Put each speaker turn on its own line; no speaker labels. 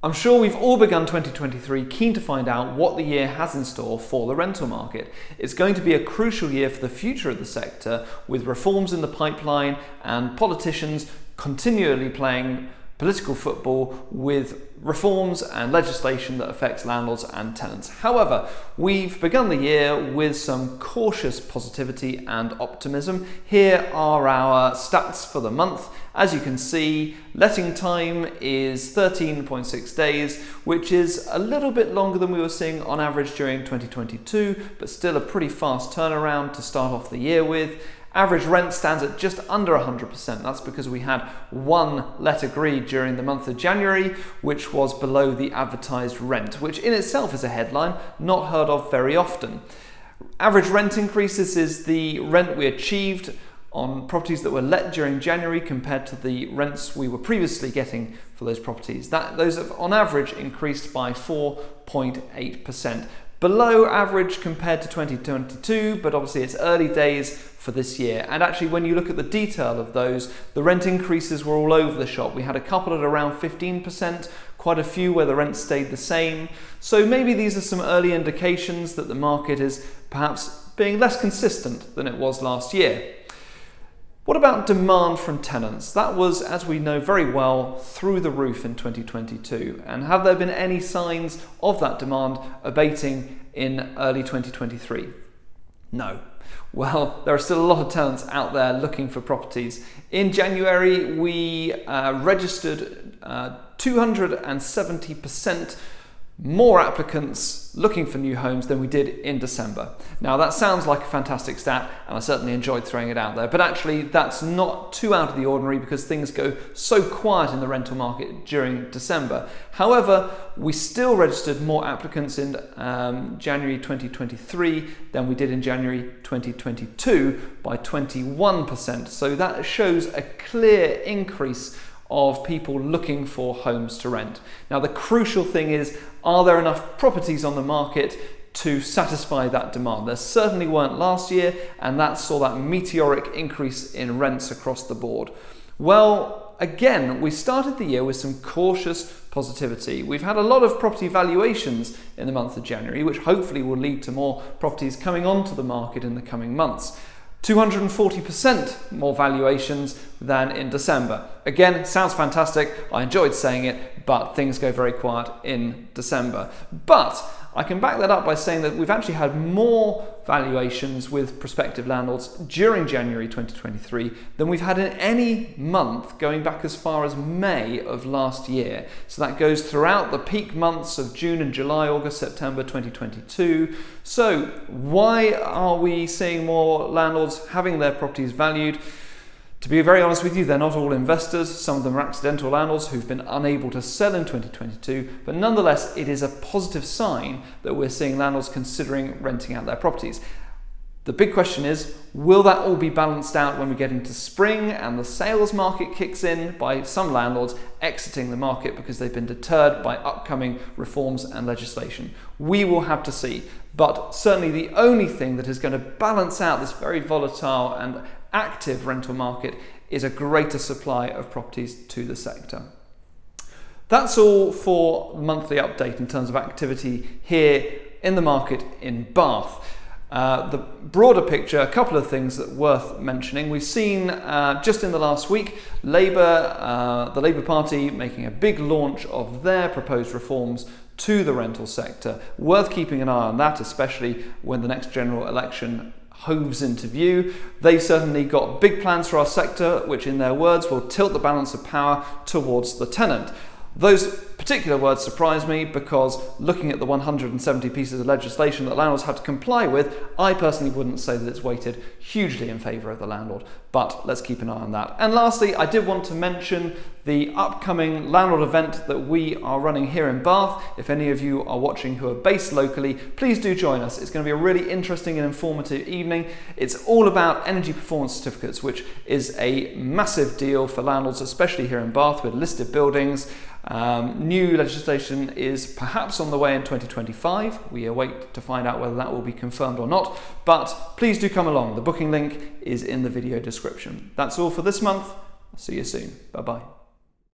I'm sure we've all begun 2023 keen to find out what the year has in store for the rental market. It's going to be a crucial year for the future of the sector, with reforms in the pipeline and politicians continually playing political football with reforms and legislation that affects landlords and tenants. However, we've begun the year with some cautious positivity and optimism. Here are our stats for the month. As you can see, letting time is 13.6 days, which is a little bit longer than we were seeing on average during 2022, but still a pretty fast turnaround to start off the year with. Average rent stands at just under 100%. That's because we had one let agreed during the month of January, which was below the advertised rent, which in itself is a headline not heard of very often. Average rent increases is the rent we achieved on properties that were let during January compared to the rents we were previously getting for those properties. Those have on average increased by 4.8%. Below average compared to 2022, but obviously it's early days for this year. And actually, when you look at the detail of those, the rent increases were all over the shop. We had a couple at around 15%, quite a few where the rent stayed the same. So maybe these are some early indications that the market is perhaps being less consistent than it was last year. What about demand from tenants? That was, as we know very well, through the roof in 2022. And have there been any signs of that demand abating in early 2023? No. Well, there are still a lot of tenants out there looking for properties. In January, we registered 270% more applicants looking for new homes than we did in December. Now that sounds like a fantastic stat, and I certainly enjoyed throwing it out there, but actually that's not too out of the ordinary because things go so quiet in the rental market during December. However, we still registered more applicants in January 2023 than we did in January 2022 by 21%. So that shows a clear increase of people looking for homes to rent. Now the crucial thing is, are there enough properties on the market to satisfy that demand? There certainly weren't last year, and that saw that meteoric increase in rents across the board. Well, again, we started the year with some cautious positivity. We've had a lot of property valuations in the month of January, which hopefully will lead to more properties coming onto the market in the coming months. 240% more valuations than in December. Again, sounds fantastic. I enjoyed saying it, but things go very quiet in December. But I can back that up by saying that we've actually had more valuations with prospective landlords during January 2023 than we've had in any month going back as far as May of last year. So that goes throughout the peak months of June and July, August, September 2022. So why are we seeing more landlords having their properties valued? To be very honest with you, they're not all investors. Some of them are accidental landlords who've been unable to sell in 2022, but nonetheless, it is a positive sign that we're seeing landlords considering renting out their properties. The big question is, will that all be balanced out when we get into spring and the sales market kicks in by some landlords exiting the market because they've been deterred by upcoming reforms and legislation? We will have to see, but certainly the only thing that is going to balance out this very volatile and active rental market is a greater supply of properties to the sector. That's all for monthly update in terms of activity here in the market in Bath. The broader picture, a couple of things that are worth mentioning. We've seen just in the last week, the Labour Party making a big launch of their proposed reforms to the rental sector. Worth keeping an eye on that, especially when the next general election hoves into view. They've certainly got big plans for our sector, which in their words will tilt the balance of power towards the tenant. Those particular words surprise me because looking at the 170 pieces of legislation that landlords have to comply with, I personally wouldn't say that it's weighted hugely in favour of the landlord, but let's keep an eye on that. And lastly, I did want to mention the upcoming landlord event that we are running here in Bath. If any of you are watching who are based locally, please do join us. It's going to be a really interesting and informative evening. It's all about energy performance certificates, which is a massive deal for landlords, especially here in Bath with listed buildings. New legislation is perhaps on the way in 2025. We await to find out whether that will be confirmed or not, but please do come along. The booking link is in the video description. That's all for this month. See you soon. Bye-bye.